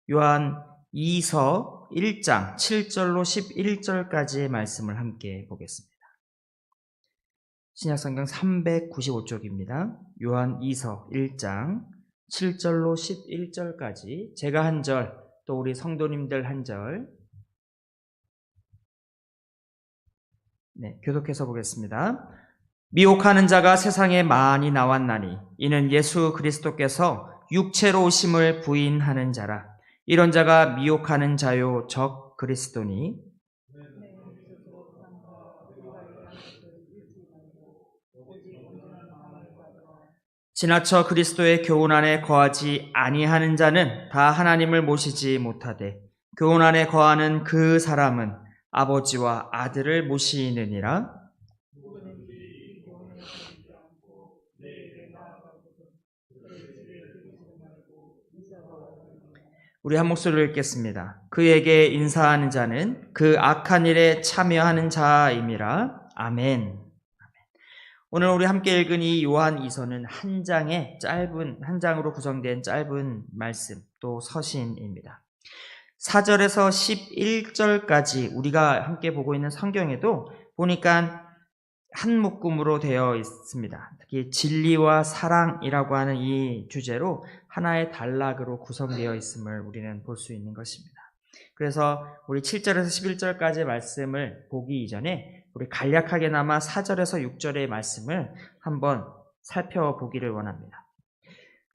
요한 2서 1장 7절로 11절까지의 말씀을 함께 보겠습니다. 신약성경 395쪽입니다. 요한 2서 1장 7절로 11절까지 제가 한 절, 또 우리 성도님들 한 절, 교독해서 보겠습니다. 미혹하는 자가 세상에 많이 나왔나니 이는 예수 그리스도께서 육체로 오심을 부인하는 자라. 이런 자가 미혹하는 자요 적 그리스도니 지나쳐 그리스도의 교훈 안에 거하지 아니하는 자는 다 하나님을 모시지 못하되 교훈 안에 거하는 그 사람은 아버지와 아들을 모시느니라. 우리 한 목소리로 읽겠습니다. 그에게 인사하는 자는 그 악한 일에 참여하는 자임이라. 아멘. 오늘 우리 함께 읽은 이 요한 2서는 한 장으로 구성된 짧은 말씀, 또 서신입니다. 4절에서 11절까지 우리가 함께 보고 있는 성경에도 보니까 한 묶음으로 되어 있습니다. 특히 진리와 사랑이라고 하는 이 주제로 하나의 단락으로 구성되어 있음을 우리는 볼 수 있는 것입니다. 그래서 우리 7절에서 11절까지의 말씀을 보기 이전에 우리 간략하게나마 4절에서 6절의 말씀을 한번 살펴보기를 원합니다.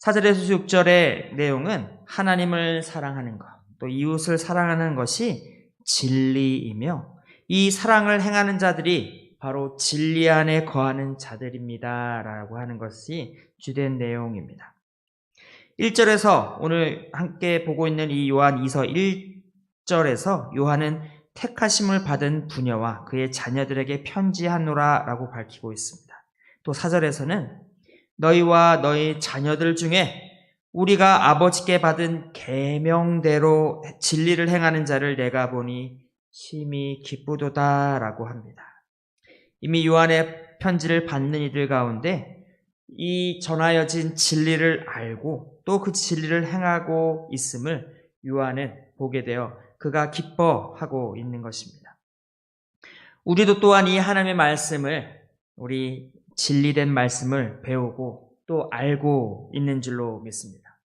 4절에서 6절의 내용은 하나님을 사랑하는 것, 또 이웃을 사랑하는 것이 진리이며 이 사랑을 행하는 자들이 바로 진리 안에 거하는 자들입니다 라고 하는 것이 주된 내용입니다. 1절에서 오늘 함께 보고 있는 이 요한 2서 1절에서 요한은 택하심을 받은 부녀와 그의 자녀들에게 편지하노라 라고 밝히고 있습니다. 또 4절에서는 너희와 너희 자녀들 중에 우리가 아버지께 받은 계명대로 진리를 행하는 자를 내가 보니 심히 기쁘도다 라고 합니다. 이미 요한의 편지를 받는 이들 가운데 이 전하여진 진리를 알고 또 그 진리를 행하고 있음을 요한은 보게 되어 그가 기뻐하고 있는 것입니다. 우리도 또한 이 하나님의 말씀을, 우리 진리된 말씀을 배우고 또 알고 있는 줄로 믿습니다.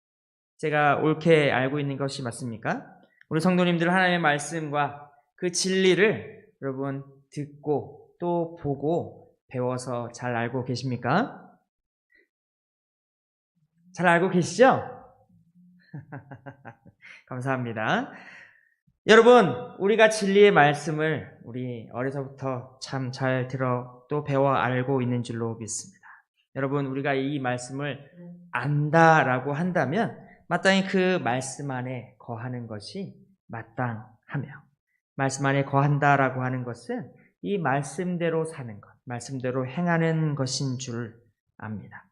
제가 옳게 알고 있는 것이 맞습니까? 우리 성도님들 하나님의 말씀과 그 진리를 여러분 듣고 또 보고 배워서 잘 알고 계십니까? 잘 알고 계시죠? 감사합니다. 여러분, 우리가 진리의 말씀을 우리 어려서부터 참 잘 들어 또 배워 알고 있는 줄로 믿습니다. 여러분, 우리가 이 말씀을 안다라고 한다면 마땅히 그 말씀 안에 거하는 것이 마땅하며, 말씀 안에 거한다라고 하는 것은 이 말씀대로 사는 것, 말씀대로 행하는 것인 줄 압니다.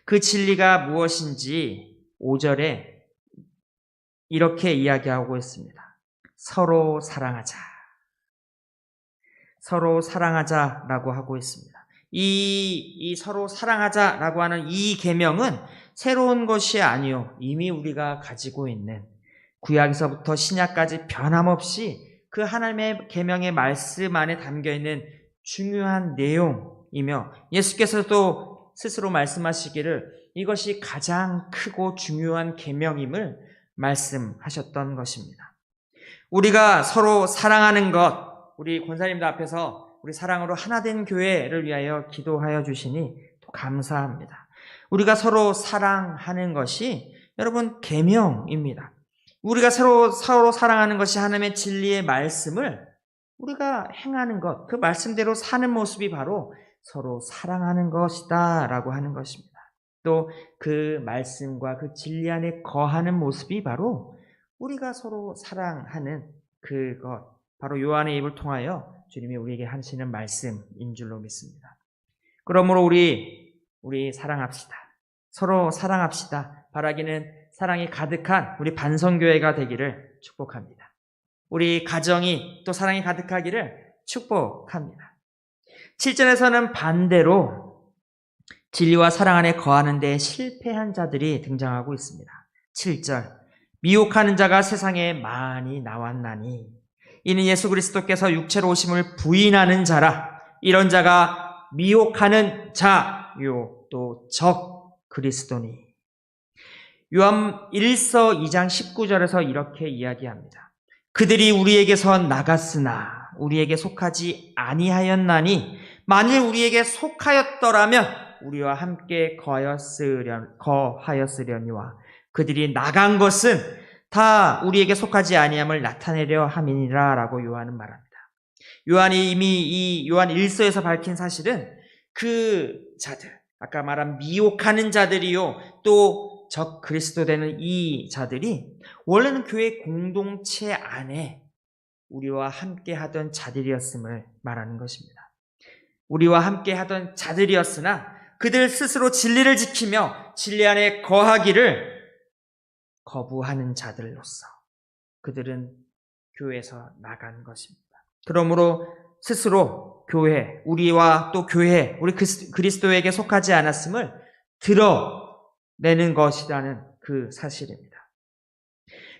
그 진리가 무엇인지 5절에 이렇게 이야기하고 있습니다. 서로 사랑하자. 서로 사랑하자라고 하고 있습니다. 이 서로 사랑하자라고 하는 이 계명은 새로운 것이 아니요, 이미 우리가 가지고 있는 구약에서부터 신약까지 변함없이 그 하나님의 계명의 말씀 안에 담겨있는 중요한 내용이며 예수께서도 스스로 말씀하시기를 이것이 가장 크고 중요한 계명임을 말씀하셨던 것입니다. 우리가 서로 사랑하는 것, 우리 권사님들 앞에서 우리 사랑으로 하나된 교회를 위하여 기도하여 주시니 또 감사합니다. 우리가 서로 사랑하는 것이 여러분 계명입니다. 우리가 서로 사랑하는 것이 하나님의 진리의 말씀을 우리가 행하는 것, 그 말씀대로 사는 모습이 바로 서로 사랑하는 것이다 라고 하는 것입니다. 또 그 말씀과 그 진리 안에 거하는 모습이 바로 우리가 서로 사랑하는 그것, 바로 요한의 입을 통하여 주님이 우리에게 하시는 말씀인 줄로 믿습니다. 그러므로 우리 사랑합시다. 서로 사랑합시다. 바라기는 사랑이 가득한 우리 반성교회가 되기를 축복합니다. 우리 가정이 또 사랑이 가득하기를 축복합니다. 7절에서는 반대로 진리와 사랑 안에 거하는 데 실패한 자들이 등장하고 있습니다. 7절 미혹하는 자가 세상에 많이 나왔나니 이는 예수 그리스도께서 육체로 오심을 부인하는 자라. 이런 자가 미혹하는 자요 또 적 그리스도니. 요한 1서 2장 19절에서 이렇게 이야기합니다. 그들이 우리에게서 나갔으나 우리에게 속하지 아니하였나니 만일 우리에게 속하였더라면 우리와 함께 거하였으려니와 그들이 나간 것은 다 우리에게 속하지 아니함을 나타내려 함이니라 라고 요한은 말합니다. 요한이 이미 이 요한 1서에서 밝힌 사실은 그 자들, 아까 말한 미혹하는 자들이요 또 적 그리스도 되는 이 자들이 원래는 교회 공동체 안에 우리와 함께 하던 자들이었음을 말하는 것입니다. 우리와 함께 하던 자들이었으나 그들 스스로 진리를 지키며 진리 안에 거하기를 거부하는 자들로서 그들은 교회에서 나간 것입니다. 그러므로 스스로 교회, 우리와 또 교회, 우리 그리스도에게 속하지 않았음을 드러내는 것이라는 그 사실입니다.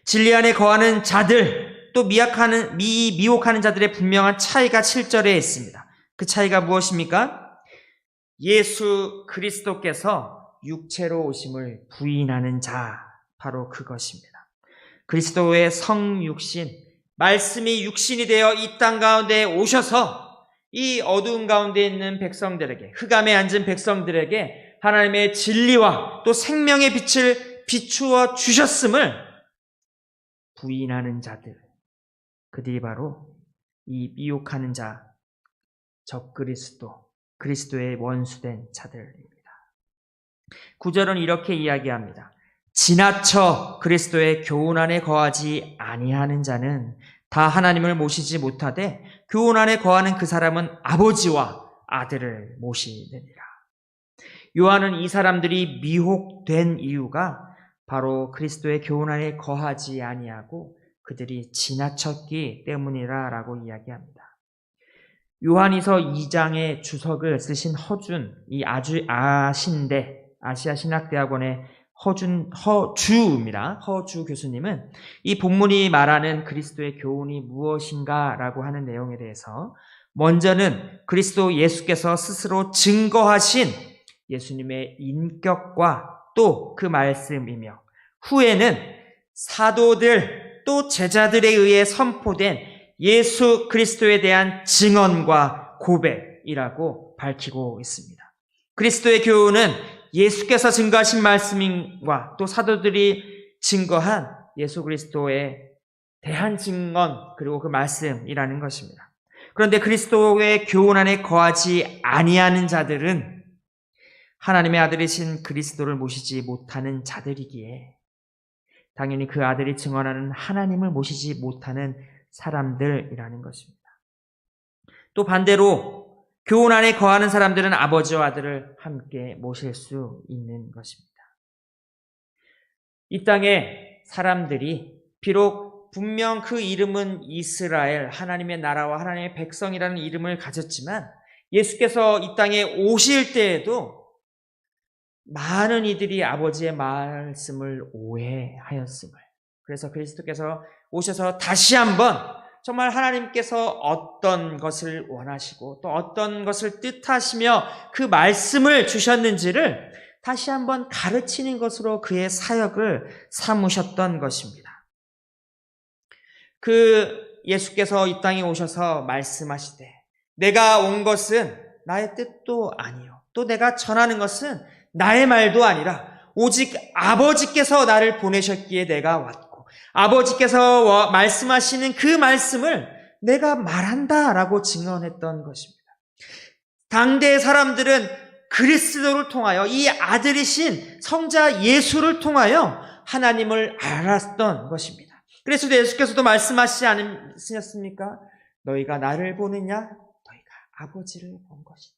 진리 안에 거하는 자들, 또 미혹하는 자들의 분명한 차이가 7절에 있습니다. 그 차이가 무엇입니까? 예수 그리스도께서 육체로 오심을 부인하는 자, 바로 그것입니다. 그리스도의 성육신, 말씀이 육신이 되어 이 땅 가운데 오셔서 이 어두운 가운데 있는 백성들에게, 흑암에 앉은 백성들에게 하나님의 진리와 또 생명의 빛을 비추어 주셨음을 부인하는 자들, 그들이 바로 이 미혹하는 자, 적 그리스도의 원수된 자들입니다. 9절은 이렇게 이야기합니다. 지나쳐 그리스도의 교훈 안에 거하지 아니하는 자는 다 하나님을 모시지 못하되 교훈 안에 거하는 그 사람은 아버지와 아들을 모시느니라. 요한은 이 사람들이 미혹된 이유가 바로 그리스도의 교훈 안에 거하지 아니하고 그들이 지나쳤기 때문이라라고 이야기합니다. 요한이서 2장의 주석을 쓰신 허준, 이 아신대 아시아 신학대학원의 허주입니다. 허주 교수님은 이 본문이 말하는 그리스도의 교훈이 무엇인가라고 하는 내용에 대해서 먼저는 그리스도 예수께서 스스로 증거하신 예수님의 인격과 또 그 말씀이며 후에는 사도들 또 제자들에 의해 선포된 예수 그리스도에 대한 증언과 고백이라고 밝히고 있습니다. 그리스도의 교훈은 예수께서 증거하신 말씀과 또 사도들이 증거한 예수 그리스도에 대한 증언 그리고 그 말씀이라는 것입니다. 그런데 그리스도의 교훈 안에 거하지 아니하는 자들은 하나님의 아들이신 그리스도를 모시지 못하는 자들이기에 당연히 그 아들이 증언하는 하나님을 모시지 못하는 사람들이라는 것입니다. 또 반대로 교훈 안에 거하는 사람들은 아버지와 아들을 함께 모실 수 있는 것입니다. 이 땅에 사람들이 비록 분명 그 이름은 이스라엘, 하나님의 나라와 하나님의 백성이라는 이름을 가졌지만 예수께서 이 땅에 오실 때에도 많은 이들이 아버지의 말씀을 오해하였음을, 그래서 그리스도께서 오셔서 다시 한번 정말 하나님께서 어떤 것을 원하시고 또 어떤 것을 뜻하시며 그 말씀을 주셨는지를 다시 한번 가르치는 것으로 그의 사역을 삼으셨던 것입니다. 예수께서 이 땅에 오셔서 말씀하시되 내가 온 것은 나의 뜻도 아니요 또 내가 전하는 것은 나의 말도 아니라 오직 아버지께서 나를 보내셨기에 내가 왔고 아버지께서 말씀하시는 그 말씀을 내가 말한다라고 증언했던 것입니다. 당대의 사람들은 그리스도를 통하여 이 아들이신 성자 예수를 통하여 하나님을 알았던 것입니다. 그래서 예수께서도 말씀하시지 않으셨습니까? 너희가 나를 보느냐? 너희가 아버지를 본 것이다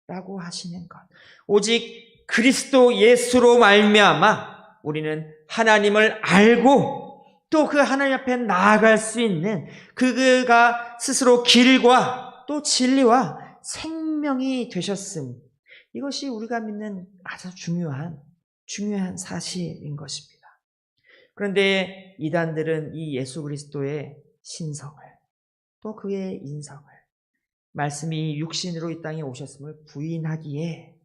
라고 하시는 것. 오직 그리스도 예수로 말미암아 우리는 하나님을 알고 또 그 하나님 앞에 나아갈 수 있는 그가 스스로 길과 또 진리와 생명이 되셨음. 이것이 우리가 믿는 아주 중요한 사실인 것입니다. 그런데 이단들은 이 예수 그리스도의 신성을, 또 그의 인성을, 말씀이 육신으로 이 땅에 오셨음을 부인하기에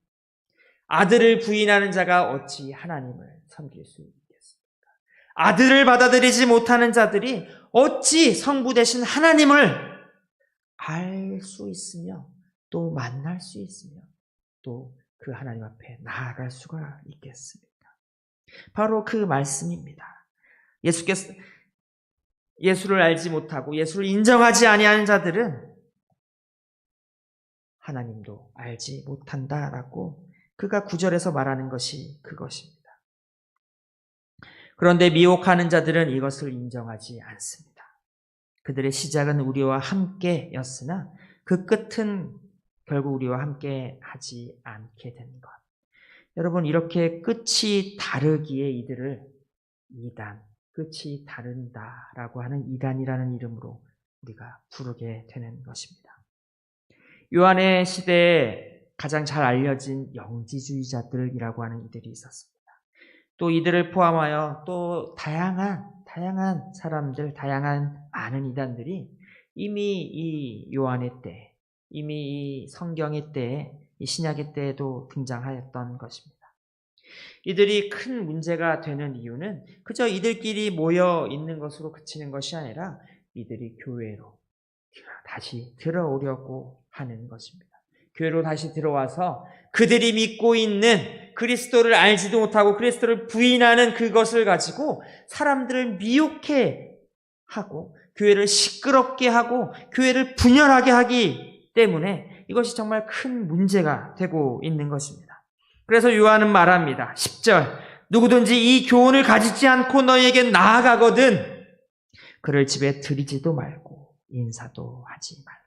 아들을 부인하는 자가 어찌 하나님을 섬길 수 있겠습니까? 아들을 받아들이지 못하는 자들이 어찌 성부 되신 하나님을 알 수 있으며 또 만날 수 있으며 또 그 하나님 앞에 나아갈 수가 있겠습니까? 바로 그 말씀입니다. 예수께서 예수를 알지 못하고 예수를 인정하지 아니하는 자들은 하나님도 알지 못한다라고 그가 9절에서 말하는 것이 그것입니다. 그런데 미혹하는 자들은 이것을 인정하지 않습니다. 그들의 시작은 우리와 함께였으나 그 끝은 결국 우리와 함께 하지 않게 된 것. 여러분, 이렇게 끝이 다르기에 이들을 이단, 끝이 다른다라고 하는 이단이라는 이름으로 우리가 부르게 되는 것입니다. 요한의 시대에 가장 잘 알려진 영지주의자들이라고 하는 이들이 있었습니다. 또 이들을 포함하여 또 다양한 사람들, 다양한 많은 이단들이 이미 이 요한의 때, 이미 이 성경의 때에, 이 신약의 때에도 등장하였던 것입니다. 이들이 큰 문제가 되는 이유는 그저 이들끼리 모여 있는 것으로 그치는 것이 아니라 이들이 교회로 다시 들어오려고 하는 것입니다. 교회로 다시 들어와서 그들이 믿고 있는 그리스도를 알지도 못하고 그리스도를 부인하는 그것을 가지고 사람들을 미혹해 하고 교회를 시끄럽게 하고 교회를 분열하게 하기 때문에 이것이 정말 큰 문제가 되고 있는 것입니다. 그래서 요한은 말합니다. 10절, 누구든지 이 교훈을 가지지 않고 너희에게 나아가거든 그를 집에 들이지도 말고 인사도 하지 말라.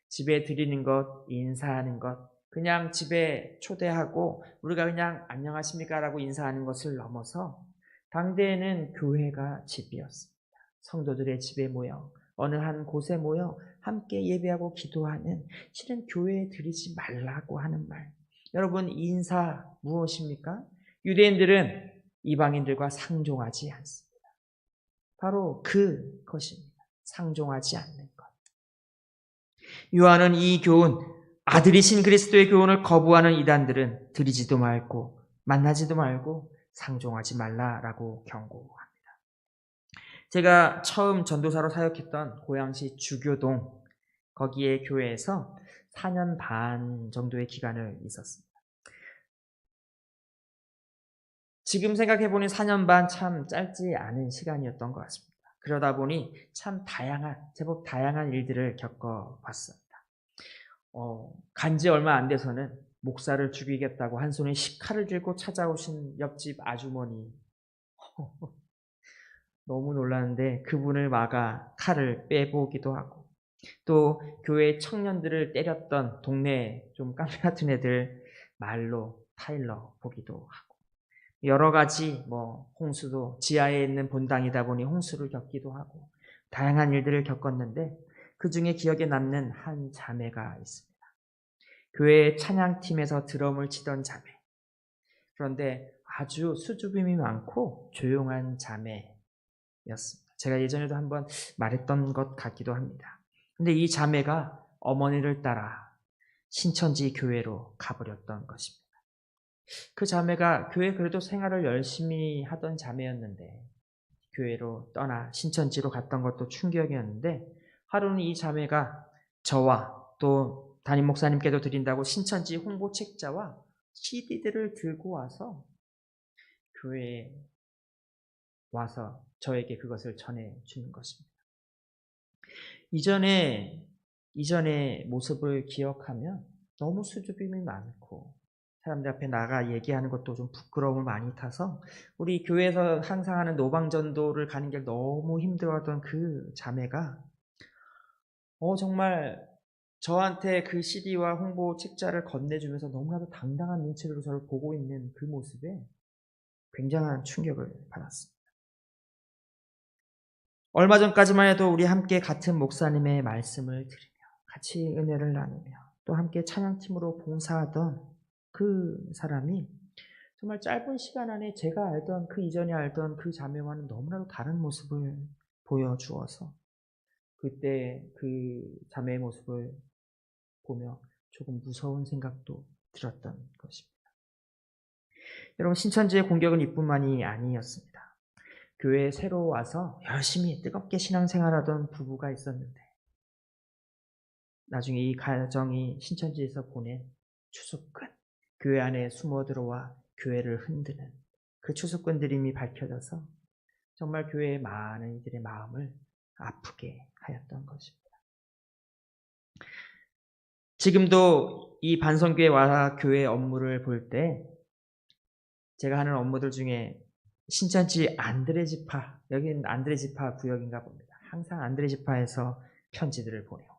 집에 들이는 것, 인사하는 것, 그냥 집에 초대하고 우리가 그냥 안녕하십니까 라고 인사하는 것을 넘어서 당대에는 교회가 집이었습니다. 성도들의 집에 모여 어느 한 곳에 모여 함께 예배하고 기도하는, 실은 교회에 들이지 말라고 하는 말. 여러분, 인사 무엇입니까? 유대인들은 이방인들과 상종하지 않습니다. 바로 그것입니다. 상종하지 않는 것. 요한은 이 교훈, 아들이신 그리스도의 교훈을 거부하는 이단들은 들이지도 말고 만나지도 말고 상종하지 말라라고 경고합니다. 제가 처음 전도사로 사역했던 고양시 주교동, 거기에 교회에서 4년 반 정도의 기간을 있었습니다. 지금 생각해보니 4년 반 참 짧지 않은 시간이었던 것 같습니다. 그러다 보니 참 제법 다양한 일들을 겪어봤습니다. 간지 얼마 안 돼서는 목사를 죽이겠다고 한 손에 식칼을 들고 찾아오신 옆집 아주머니. 너무 놀랐는데 그분을 막아 칼을 빼보기도 하고, 또 교회 청년들을 때렸던 동네 좀 깡패 같은 애들 말로 타일러 보기도 하고, 여러 가지 홍수도 지하에 있는 본당이다 보니 홍수를 겪기도 하고 다양한 일들을 겪었는데 그 중에 기억에 남는 한 자매가 있습니다. 교회 찬양팀에서 드럼을 치던 자매. 그런데 아주 수줍음이 많고 조용한 자매였습니다. 제가 예전에도 한번 말했던 것 같기도 합니다. 근데 이 자매가 어머니를 따라 신천지 교회로 가버렸던 것입니다. 그 자매가 교회 그래도 생활을 열심히 하던 자매였는데 교회로 떠나 신천지로 갔던 것도 충격이었는데, 하루는 이 자매가 저와 또 담임 목사님께도 드린다고 신천지 홍보 책자와 CD들을 들고 와서 교회에 와서 저에게 그것을 전해주는 것입니다. 이전의 모습을 기억하면 너무 수줍음이 많고 사람들 앞에 나가 얘기하는 것도 좀 부끄러움을 많이 타서 우리 교회에서 항상 하는 노방전도를 가는 게 너무 힘들어하던 그 자매가 정말 저한테 그 CD와 홍보 책자를 건네주면서 너무나도 당당한 눈치로 저를 보고 있는 그 모습에 굉장한 충격을 받았습니다. 얼마 전까지만 해도 우리 함께 같은 목사님의 말씀을 들으며 같이 은혜를 나누며 또 함께 찬양팀으로 봉사하던 그 사람이 정말 짧은 시간 안에 제가 알던 그 이전에 알던 그 자매와는 너무나도 다른 모습을 보여주어서 그때 그 자매의 모습을 보며 조금 무서운 생각도 들었던 것입니다. 여러분, 신천지의 공격은 이뿐만이 아니었습니다. 교회에 새로 와서 열심히 뜨겁게 신앙생활하던 부부가 있었는데 나중에 이 가정이 신천지에서 보낸 추수꾼, 교회 안에 숨어 들어와 교회를 흔드는 그 추수꾼들임이 밝혀져서 정말 교회의 많은 이들의 마음을 아프게 하였던 것입니다. 지금도 이 반성교회 와 교회 업무를 볼 때 제가 하는 업무들 중에 신천지 안드레지파, 여기는 안드레지파 구역인가 봅니다. 항상 안드레지파에서 편지들을 보내오고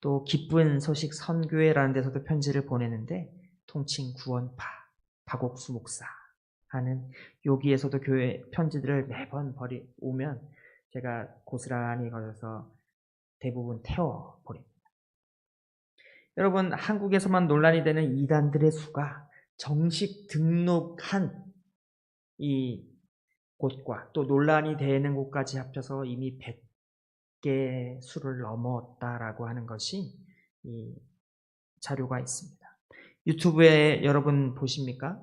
또 기쁜 소식 선교회라는 데서도 편지를 보내는데 통칭 구원파, 박옥수 목사 하는 여기에서도 교회 편지들을 매번 오면 제가 고스란히 걸어서 대부분 태워 버립니다. 여러분, 한국에서만 논란이 되는 이단들의 수가 정식 등록한 이 곳과 또 논란이 되는 곳까지 합쳐서 이미 100개 수를 넘었다라고 하는 것이 이 자료가 있습니다. 유튜브에 여러분 보십니까?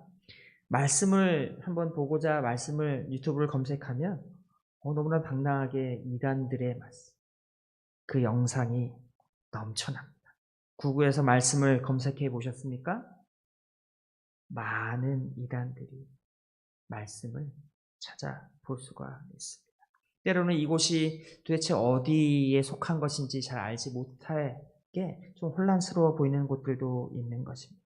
말씀을 한번 보고자 말씀을 유튜브를 검색하면 너무나 당당하게 이단들의 말씀, 그 영상이 넘쳐납니다. 구글에서 말씀을 검색해 보셨습니까? 많은 이단들이 말씀을 찾아볼 수가 있습니다. 때로는 이곳이 도대체 어디에 속한 것인지 잘 알지 못하게 좀 혼란스러워 보이는 곳들도 있는 것입니다.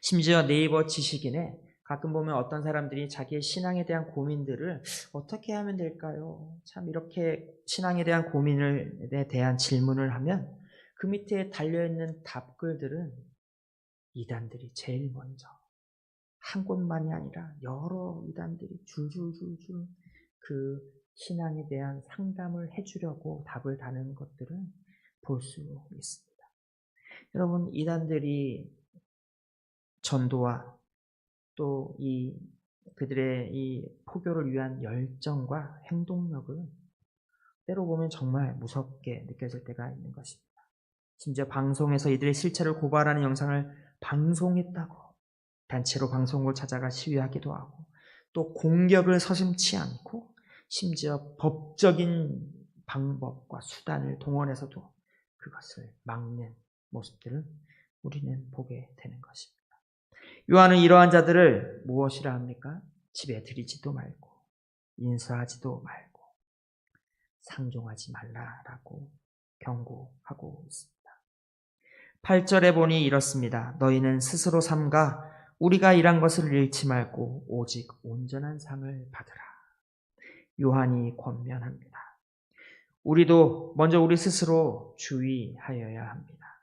심지어 네이버 지식인에 가끔 보면 어떤 사람들이 자기의 신앙에 대한 고민들을 어떻게 하면 될까요? 참 이렇게 신앙에 대한 고민에 대한 질문을 하면 그 밑에 달려있는 답글들은 이단들이 제일 먼저 한 곳만이 아니라 여러 이단들이 줄줄줄줄 그 신앙에 대한 상담을 해주려고 답을 다는 것들을 볼 수 있습니다. 여러분, 이단들이 전도와 또 그들의 이 포교를 위한 열정과 행동력을 때로 보면 정말 무섭게 느껴질 때가 있는 것입니다. 심지어 방송에서 이들의 실체를 고발하는 영상을 방송했다고 단체로 방송국을 찾아가 시위하기도 하고 또 공격을 서슴지 않고 심지어 법적인 방법과 수단을 동원해서도 그것을 막는 모습들을 우리는 보게 되는 것입니다. 요한은 이러한 자들을 무엇이라 합니까? 집에 들이지도 말고 인사하지도 말고 상종하지 말라라고 경고하고 있습니다. 8절에 보니 이렇습니다. 너희는 스스로 삼가 우리가 일한 것을 잃지 말고 오직 온전한 상을 받으라. 요한이 권면합니다. 우리도 먼저 우리 스스로 주의하여야 합니다.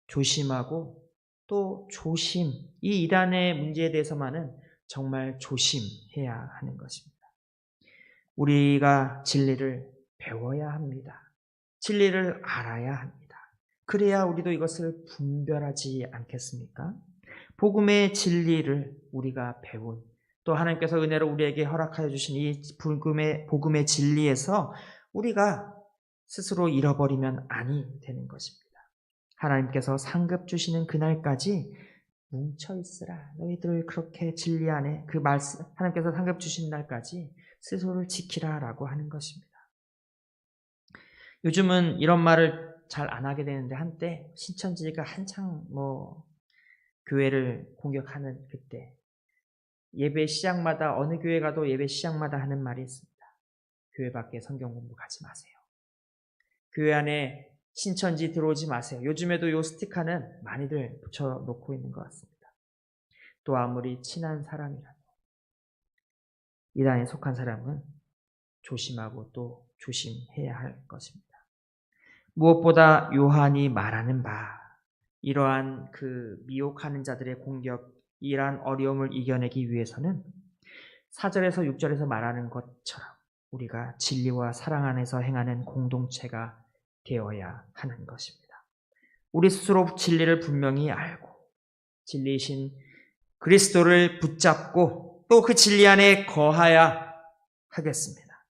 조심하고 또 조심, 이 이단의 문제에 대해서만은 정말 조심해야 하는 것입니다. 우리가 진리를 배워야 합니다. 진리를 알아야 합니다. 그래야 우리도 이것을 분별하지 않겠습니까? 복음의 진리를 우리가 배운 또 하나님께서 은혜로 우리에게 허락하여 주신 이 복음의 진리에서 우리가 스스로 잃어버리면 아니 되는 것입니다. 하나님께서 상급 주시는 그날까지 뭉쳐있으라. 너희들 그렇게 진리 안에 그 말씀, 하나님께서 상급 주신 날까지 스스로를 지키라 라고 하는 것입니다. 요즘은 이런 말을 잘 안 하게 되는데 한때 신천지가 한창 교회를 공격하는 그때 예배 시작마다 어느 교회 가도 예배 시작마다 하는 말이 있습니다. 교회 밖에 성경 공부 가지 마세요. 교회 안에 신천지 들어오지 마세요. 요즘에도 요 스티커는 많이들 붙여놓고 있는 것 같습니다. 또 아무리 친한 사람이라도 이단에 속한 사람은 조심하고 또 조심해야 할 것입니다. 무엇보다 요한이 말하는 바 이러한 그 미혹하는 자들의 공격, 이러한 어려움을 이겨내기 위해서는 4절에서 6절에서 말하는 것처럼 우리가 진리와 사랑 안에서 행하는 공동체가 되어야 하는 것입니다. 우리 스스로 진리를 분명히 알고 진리이신 그리스도를 붙잡고 또 그 진리 안에 거하야 하겠습니다.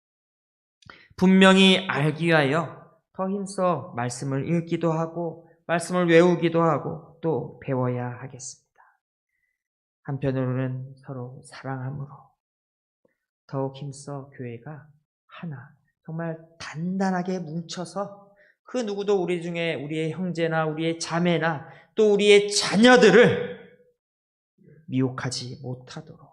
분명히 알기 위하여 더 힘써 말씀을 읽기도 하고 말씀을 외우기도 하고 또 배워야 하겠습니다. 한편으로는 서로 사랑함으로 더욱 힘써 교회가 하나, 정말 단단하게 뭉쳐서 그 누구도 우리 중에 우리의 형제나 우리의 자매나 또 우리의 자녀들을 미혹하지 못하도록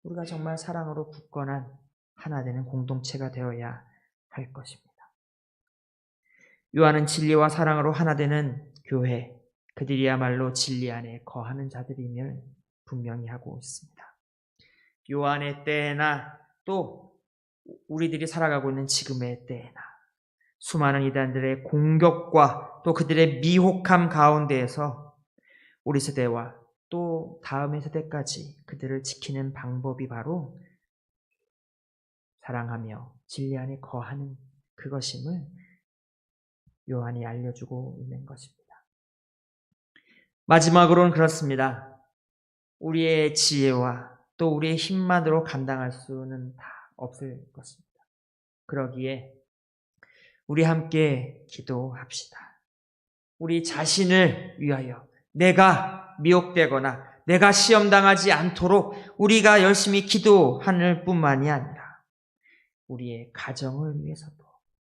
우리가 정말 사랑으로 굳건한 하나 되는 공동체가 되어야 할 것입니다. 요한은 진리와 사랑으로 하나 되는 교회, 그들이야말로 진리 안에 거하는 자들임을 분명히 하고 있습니다. 요한의 때나 또 우리들이 살아가고 있는 지금의 때나 수많은 이단들의 공격과 또 그들의 미혹함 가운데에서 우리 세대와 또 다음의 세대까지 그들을 지키는 방법이 바로 사랑하며 진리 안에 거하는 그것임을 요한이 알려주고 있는 것입니다. 마지막으로는 그렇습니다. 우리의 지혜와 또 우리의 힘만으로 감당할 수는 다 없을 것입니다. 그러기에 우리 함께 기도합시다. 우리 자신을 위하여 내가 미혹되거나 내가 시험당하지 않도록 우리가 열심히 기도할 뿐만이 아니라 우리의 가정을 위해서도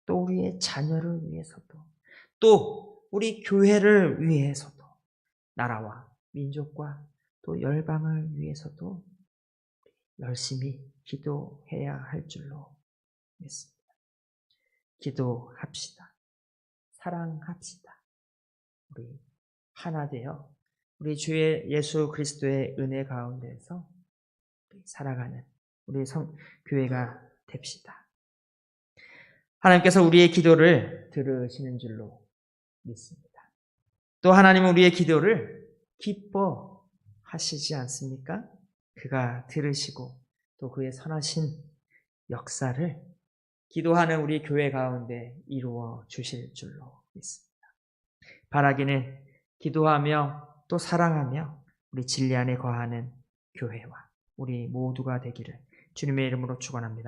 또 우리의 자녀를 위해서도 또 우리 교회를 위해서도 나라와 민족과 또 열방을 위해서도 열심히 기도해야 할 줄로 믿습니다. 기도합시다. 사랑합시다. 우리 하나 되어 우리 주의 예수 그리스도의 은혜 가운데서 살아가는 우리 교회가 됩시다. 하나님께서 우리의 기도를 들으시는 줄로 믿습니다. 또 하나님은 우리의 기도를 기뻐하시지 않습니까? 그가 들으시고 또 그의 선하신 역사를 기도하는 우리 교회 가운데 이루어 주실 줄로 믿습니다. 바라기는 기도하며 또 사랑하며 우리 진리 안에 거하는 교회와 우리 모두가 되기를 주님의 이름으로 축원합니다.